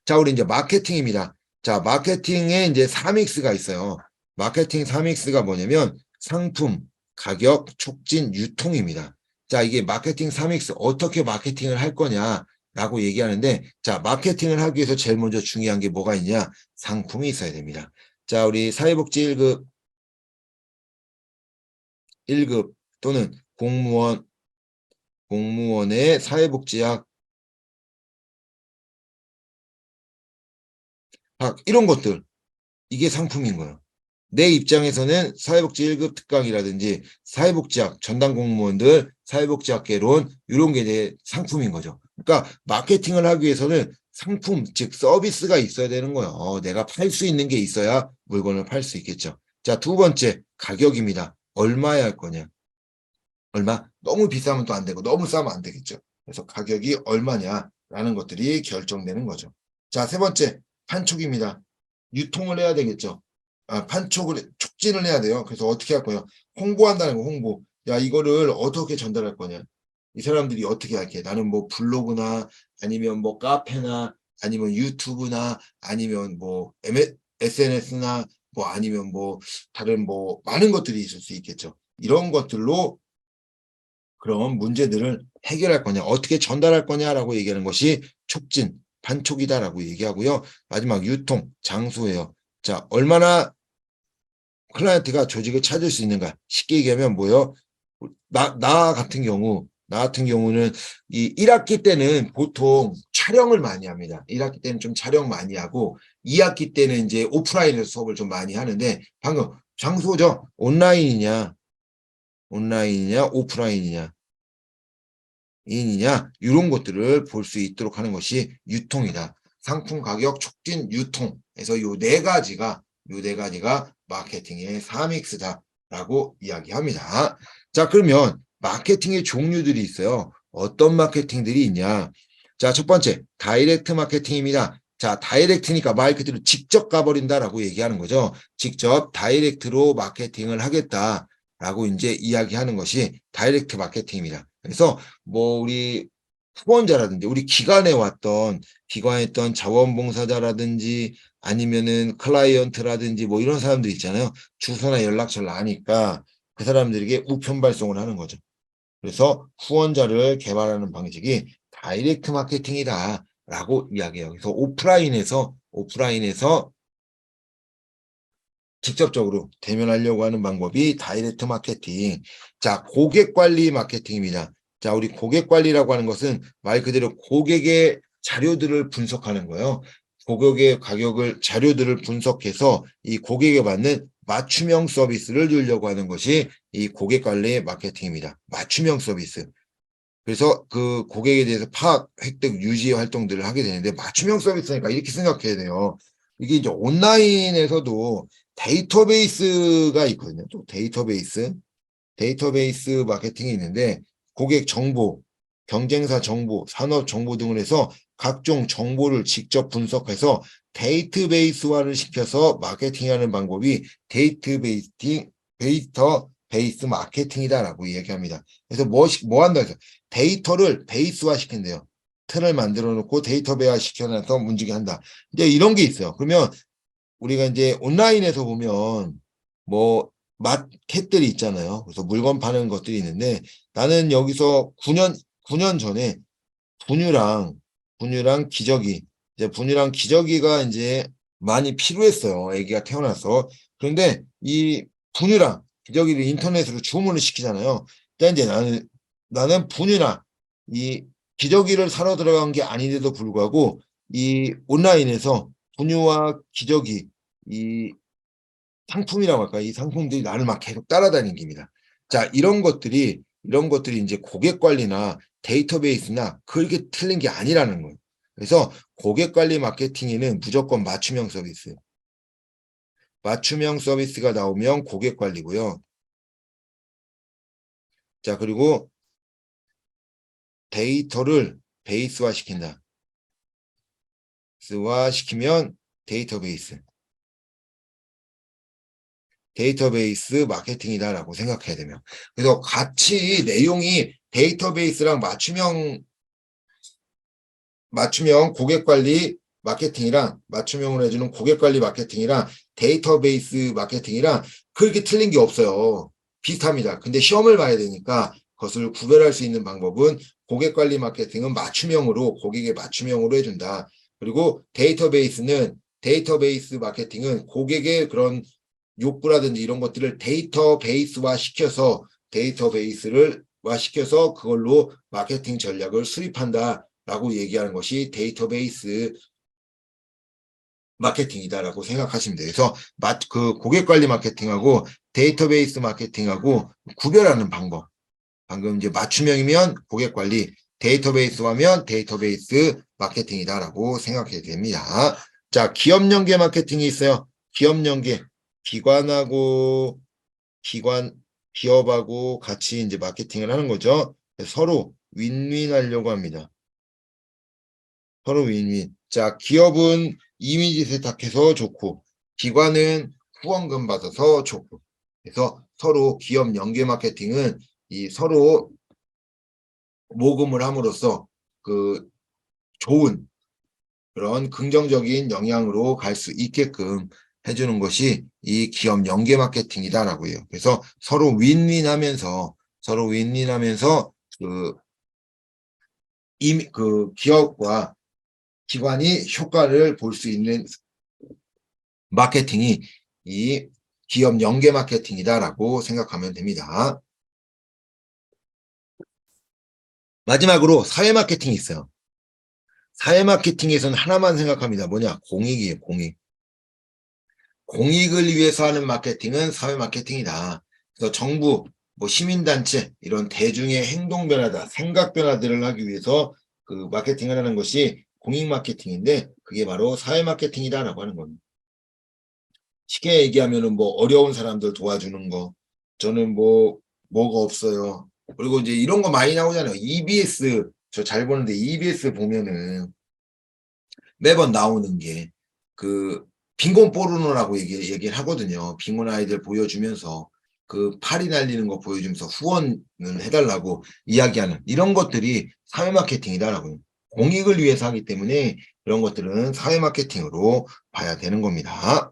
자, 우리 이제 마케팅입니다. 자, 마케팅에 이제 3X가 있어요. 마케팅 3X가 뭐냐면 상품, 가격, 촉진, 유통입니다. 자, 이게 마케팅 3X 어떻게 마케팅을 할 거냐라고 얘기하는데, 자, 마케팅을 하기 위해서 제일 먼저 중요한 게 뭐가 있냐? 상품이 있어야 됩니다. 자, 우리 사회복지 1급 또는 공무원의 사회복지학 이런 것들, 이게 상품인 거예요. 내 입장에서는 사회복지 1급 특강이라든지 사회복지학 전담 공무원들 사회복지학개론 이런 게 내 상품인 거죠. 그러니까 마케팅을 하기 위해서는 상품, 즉 서비스가 있어야 되는 거예요. 내가 팔 수 있는 게 있어야 물건을 팔 수 있겠죠. 자, 두 번째 가격입니다. 얼마에 할 거냐? 얼마? 너무 비싸면 또 안 되고 너무 싸면 안 되겠죠. 그래서 가격이 얼마냐라는 것들이 결정되는 거죠. 자, 세 번째 판촉입니다. 유통을 해야 되겠죠. 촉진을 해야 돼요. 그래서 어떻게 할 거예요? 홍보한다는 거, 홍보. 야, 이거를 어떻게 전달할 거냐? 이 사람들이 어떻게 할게? 나는 뭐 블로그나 아니면 뭐 카페나 아니면 유튜브나 아니면 뭐 SNS나 뭐 아니면 뭐 다른 뭐 많은 것들이 있을 수 있겠죠. 이런 것들로 그런 문제들을 해결할 거냐, 어떻게 전달할 거냐라고 얘기하는 것이 촉진, 판촉이다라고 얘기하고요. 마지막 유통, 장소예요. 자, 얼마나 클라이언트가 조직을 찾을 수 있는가. 쉽게 얘기하면 뭐요? 나 같은 경우는 이 1학기 때는 보통 촬영을 많이 합니다. 1학기 때는 좀 촬영 많이 하고 2학기 때는 이제 오프라인에서 수업을 좀 많이 하는데 방금 장소죠. 온라인이냐, 오프라인이냐. 이냐 이런 것들을 볼 수 있도록 하는 것이 유통이다. 상품 가격 촉진 유통에서 요 네 가지가 마케팅의 3X다라고 이야기합니다. 자, 그러면 마케팅의 종류들이 있어요. 어떤 마케팅들이 있냐? 자, 첫 번째 다이렉트 마케팅입니다. 자, 다이렉트니까 말 그대로 직접 가버린다라고 얘기하는 거죠. 직접 다이렉트로 마케팅을 하겠다라고 이제 이야기하는 것이 다이렉트 마케팅입니다. 그래서 뭐 우리 후원자라든지 우리 기관에 있던 자원봉사자라든지 아니면은 클라이언트라든지 뭐 이런 사람들 있잖아요. 주소나 연락처를 아니까 그 사람들에게 우편 발송을 하는 거죠. 그래서 후원자를 개발하는 방식이 다이렉트 마케팅이다라고 이야기해요. 그래서 오프라인에서 직접적으로 대면하려고 하는 방법이 다이렉트 마케팅. 자, 고객 관리 마케팅입니다. 자, 우리 고객 관리라고 하는 것은 말 그대로 고객의 자료들을 분석하는 거예요. 고객의 자료들을 분석해서 이 고객에 받는 맞춤형 서비스를 주려고 하는 것이 이 고객 관리 마케팅입니다. 맞춤형 서비스. 그래서 그 고객에 대해서 파악, 획득, 유지 활동들을 하게 되는데 맞춤형 서비스니까 이렇게 생각해야 돼요. 이게 이제 온라인에서도 데이터베이스가 있거든요. 또 데이터베이스 마케팅이 있는데 고객 정보, 경쟁사 정보, 산업 정보 등을 해서 각종 정보를 직접 분석해서 데이터베이스화를 시켜서 마케팅하는 방법이 데이터베이스 마케팅이다라고 얘기합니다. 그래서 뭐 한다 해서 데이터를 베이스화 시킨대요. 틀을 만들어 놓고 데이터베이스화 시켜놔서 움직이게 한다. 이제 이런 게 있어요. 그러면 우리가 이제 온라인에서 보면 뭐 마켓들이 있잖아요. 그래서 물건 파는 것들이 있는데 나는 여기서 9년 전에 분유랑 기저귀가 이제 많이 필요했어요. 아기가 태어나서. 그런데 이 분유랑 기저귀를 인터넷으로 주문을 시키잖아요. 근데 이제 나는 분유나 이 기저귀를 사러 들어간 게 아닌데도 불구하고 이 온라인에서 분유와 기저귀 이 상품이라고 할까? 이 상품들이 나를 막 계속 따라다닙니다. 자, 이런 것들이 이제 고객 관리나 데이터베이스나 그렇게 틀린 게 아니라는 거예요. 그래서 고객 관리 마케팅에는 무조건 맞춤형 서비스가 나오면 고객 관리고요. 자, 그리고 데이터를 베이스화 시킨다. 시키면 데이터베이스 마케팅이다라고 생각해야 되면. 그래서 같이 내용이 데이터베이스랑 맞춤형 고객 관리 마케팅이랑 맞춤형으로 해주는 고객관리 마케팅이랑 데이터베이스 마케팅이랑 그렇게 틀린 게 없어요. 비슷합니다. 근데 시험을 봐야 되니까 그것을 구별할 수 있는 방법은 고객관리 마케팅은 맞춤형으로 고객에 맞춤형으로 해준다. 그리고 데이터베이스 마케팅은 고객의 그런 욕구라든지 이런 것들을 데이터베이스화 시켜서 그걸로 마케팅 전략을 수립한다라고 얘기하는 것이 데이터베이스 마케팅이다라고 생각하시면 돼요. 그래서 그 고객 관리 마케팅하고 데이터베이스 마케팅하고 구별하는 방법. 방금 이제 맞춤형이면 고객 관리, 데이터베이스화면 데이터베이스 마케팅이다라고 생각해야 됩니다. 자, 기업 연계 마케팅이 있어요. 기업 연계. 기업하고 같이 이제 마케팅을 하는 거죠. 서로 윈윈 하려고 합니다. 서로 윈윈. 자, 기업은 이미지 세탁해서 좋고, 기관은 후원금 받아서 좋고. 그래서 서로 기업 연계 마케팅은 이 서로 모금을 함으로써 그 좋은 그런 긍정적인 영향으로 갈 수 있게끔 해주는 것이 이 기업 연계 마케팅이다라고 해요. 그래서 서로 윈윈하면서 그 기업과 기관이 효과를 볼 수 있는 마케팅이 이 기업 연계 마케팅이다라고 생각하면 됩니다. 마지막으로 사회 마케팅이 있어요. 사회 마케팅에서는 하나만 생각합니다. 뭐냐? 공익이에요, 공익. 공익을 위해서 하는 마케팅은 사회 마케팅이다. 그래서 정부, 뭐 시민단체 이런 대중의 행동 변화다, 생각 변화들을 하기 위해서 그 마케팅을 하는 것이 공익 마케팅인데 그게 바로 사회 마케팅이다라고 하는 겁니다. 쉽게 얘기하면은 뭐 어려운 사람들 도와주는 거, 저는 뭐가 없어요. 그리고 이제 이런 거 많이 나오잖아요. EBS 저 잘 보는데 EBS 보면은 매번 나오는 게 그 빈곤 포르노라고 얘기를 하거든요. 빈곤 아이들 보여주면서 그 파리 날리는 거 보여주면서 후원을 해달라고 이야기하는 이런 것들이 사회 마케팅이다라고 공익을 위해서 하기 때문에 이런 것들은 사회 마케팅으로 봐야 되는 겁니다.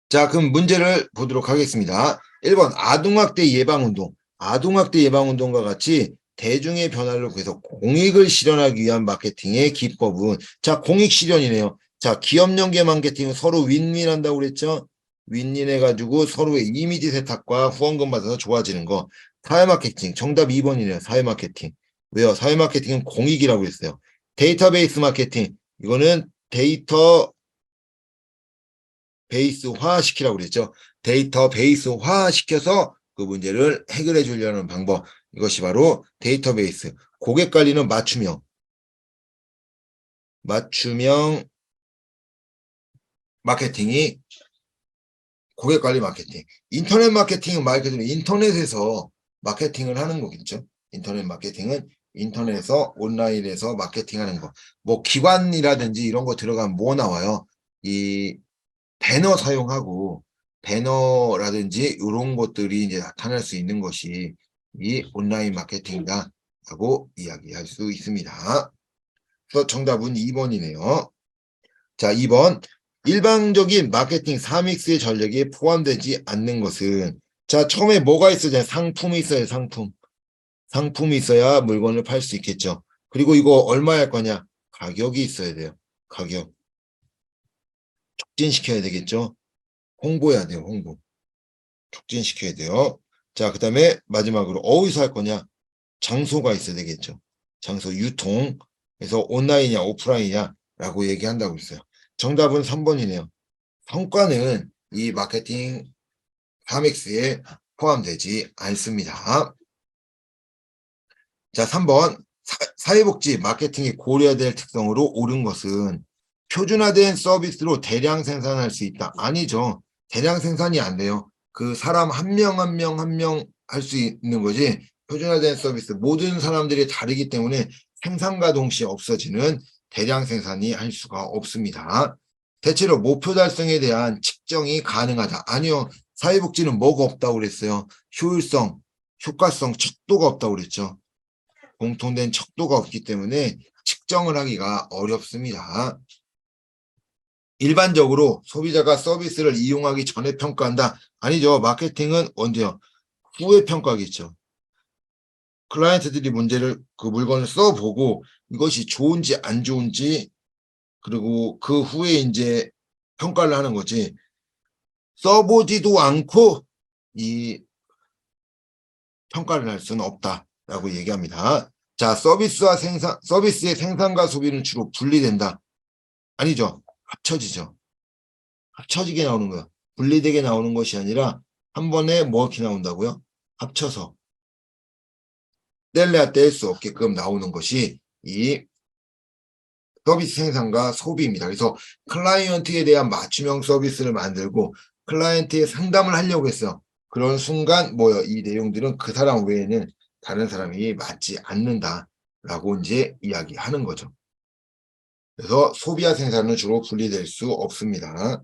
자, 그럼 문제를 보도록 하겠습니다. 1번 아동학대 예방운동. 아동학대 예방운동과 같이 대중의 변화를 위해서 공익을 실현하기 위한 마케팅의 기법은 자, 공익 실현이네요. 자, 기업 연계 마케팅은 서로 윈윈한다고 그랬죠? 윈윈해가지고 서로의 이미지 세탁과 후원금 받아서 좋아지는 거. 사회 마케팅. 정답 2번이네요. 사회 마케팅. 왜요? 사회 마케팅은 공익이라고 했어요. 데이터베이스 마케팅. 이거는 데이터 베이스화 시키라고 그랬죠. 데이터 베이스화 시켜서 그 문제를 해결해 주려는 방법. 이것이 바로 데이터베이스. 고객 관리는 맞춤형 마케팅이 고객 관리 마케팅. 인터넷 마케팅은 말 그대로 인터넷에서 마케팅을 하는 거겠죠. 인터넷 마케팅은 인터넷에서 온라인에서 마케팅하는 거. 뭐 기관이라든지 이런 거 들어가면 뭐 나와요? 이 배너 사용하고 배너라든지 이런 것들이 이제 나타날 수 있는 것이 이 온라인 마케팅이다라고 이야기할 수 있습니다. 그래서 정답은 2번이네요. 자, 2번. 일방적인 마케팅 3X의 전략에 포함되지 않는 것은 자, 처음에 뭐가 있어야 상품이 있어야 상품. 상품이 있어야 물건을 팔 수 있겠죠. 그리고 이거 얼마에 할 거냐? 가격이 있어야 돼요. 가격. 촉진시켜야 되겠죠. 홍보해야 돼요, 홍보. 촉진시켜야 돼요. 자, 그 다음에 마지막으로 어디서 할 거냐? 장소가 있어야 되겠죠. 장소 유통. 그래서 온라인이냐 오프라인이냐라고 얘기한다고 했어요. 정답은 3번이네요. 성과는 이 마케팅 3X에 포함되지 않습니다. 자, 3번. 사회복지 마케팅이 고려해야 될 특성으로 옳은 것은 표준화된 서비스로 대량 생산할 수 있다. 아니죠. 대량 생산이 안 돼요. 그 사람 한 명 한 명 한 명 할 수 있는 거지. 표준화된 서비스 모든 사람들이 다르기 때문에 생산과 동시에 없어지는 대량 생산이 할 수가 없습니다. 대체로 목표 달성에 대한 측정이 가능하다. 아니요. 사회복지는 뭐가 없다고 그랬어요. 효율성, 효과성, 척도가 없다고 그랬죠. 공통된 척도가 없기 때문에 측정을 하기가 어렵습니다. 일반적으로 소비자가 서비스를 이용하기 전에 평가한다. 아니죠. 마케팅은 언제요? 후에 평가하겠죠. 클라이언트들이 그 물건을 써보고 이것이 좋은지 안 좋은지 그리고 그 후에 이제 평가를 하는 거지. 써보지도 않고 이 평가를 할 수는 없다라고 얘기합니다. 자, 서비스의 생산과 소비는 주로 분리된다. 아니죠. 합쳐지죠. 합쳐지게 나오는 거야. 분리되게 나오는 것이 아니라 한 번에 뭐 이렇게 나온다고요? 합쳐서 뗄래야 뗄 수 없게끔 나오는 것이 이 서비스 생산과 소비입니다. 그래서 클라이언트에 대한 맞춤형 서비스를 만들고 클라이언트의 상담을 하려고 했어요. 그런 순간 뭐요? 이 내용들은 그 사람 외에는 다른 사람이 맞지 않는다라고 이제 이야기하는 거죠. 그래서 소비와 생산은 주로 분리될 수 없습니다.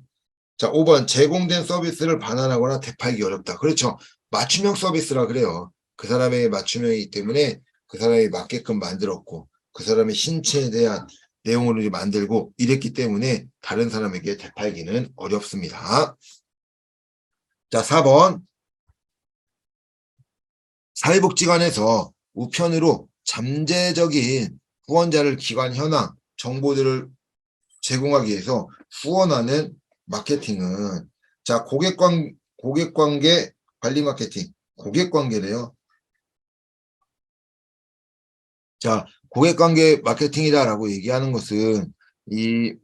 자, 5번 제공된 서비스를 반환하거나 되팔기 어렵다. 그렇죠. 맞춤형 서비스라 그래요. 그 사람의 맞춤형이기 때문에 그 사람이 맞게끔 만들었고 그 사람의 신체에 대한 내용을 만들고 이랬기 때문에 다른 사람에게 되팔기는 어렵습니다. 자, 4번 사회복지관에서 우편으로 잠재적인 후원자를 기관 현황 정보들을 제공하기 위해서 후원하는 마케팅은 자 고객관계 관리 마케팅 고객관계래요. 자 고객관계 마케팅이다라고 얘기하는 것은 이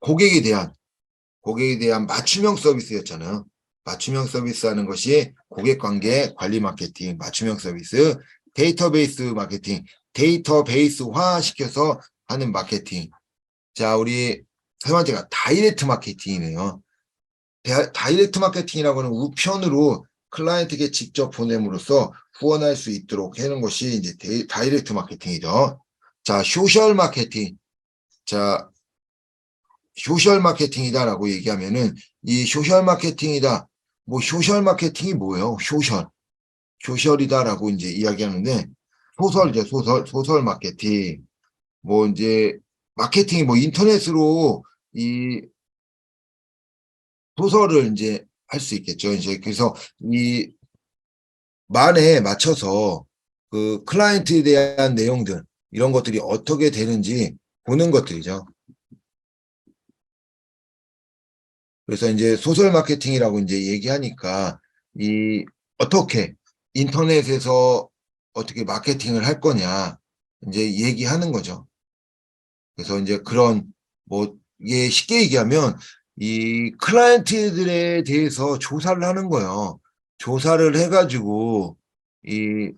고객에 대한 맞춤형 서비스였잖아요. 맞춤형 서비스 하는 것이 고객관계 관리 마케팅 맞춤형 서비스 데이터베이스 마케팅 데이터베이스화 시켜서 하는 마케팅. 자 우리 세 번째가 다이렉트 마케팅이네요. 다이렉트 마케팅이라고 하는 우편으로 클라이언트에게 직접 보냄으로써 후원할 수 있도록 하는 것이 이제 다이렉트 마케팅이죠. 자, 소셜 마케팅. 자, 소셜 마케팅이다라고 얘기하면은 이 소셜 마케팅이다. 뭐 소셜 마케팅이 뭐예요? 소셜이다라고 이제 이야기하는데 소설이죠. 소설 마케팅. 뭐 이제 마케팅이 뭐 인터넷으로 이 소설을 이제 할 수 있겠죠. 이제 그래서 이 말에 맞춰서 그 클라이언트에 대한 내용들 이런 것들이 어떻게 되는지 보는 것들이죠. 그래서 이제 소셜 마케팅이라고 이제 얘기하니까 이 어떻게 인터넷에서 어떻게 마케팅을 할 거냐 이제 얘기하는 거죠. 그래서 이제 그런 뭐 이게 쉽게 얘기하면 이 클라이언트들에 대해서 조사를 하는 거예요. 조사를 해가지고 이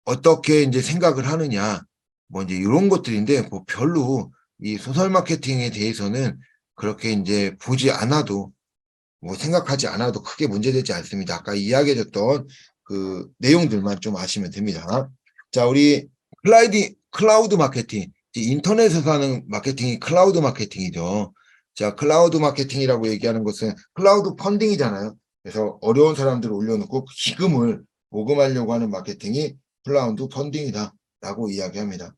어떻게 이제 생각을 하느냐 뭐 이제 이런 것들인데 뭐 별로 이 소셜 마케팅에 대해서는 그렇게 이제 보지 않아도 뭐 생각하지 않아도 크게 문제되지 않습니다. 아까 이야기해줬던 그 내용들만 좀 아시면 됩니다. 자, 우리 클라우드 마케팅. 인터넷에서 하는 마케팅이 클라우드 마케팅이죠. 자, 클라우드 마케팅이라고 얘기하는 것은 클라우드 펀딩이잖아요. 그래서 어려운 사람들을 올려놓고 기금을 모금하려고 하는 마케팅이 클라우드 펀딩이다라고 이야기합니다.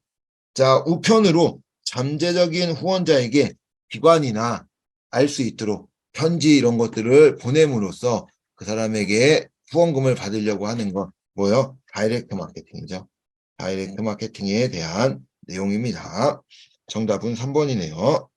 자, 우편으로 잠재적인 후원자에게 기관이나 알 수 있도록 편지 이런 것들을 보냄으로써 그 사람에게 후원금을 받으려고 하는 건 뭐요? 다이렉트 마케팅이죠. 다이렉트 마케팅에 대한 내용입니다. 정답은 3번이네요.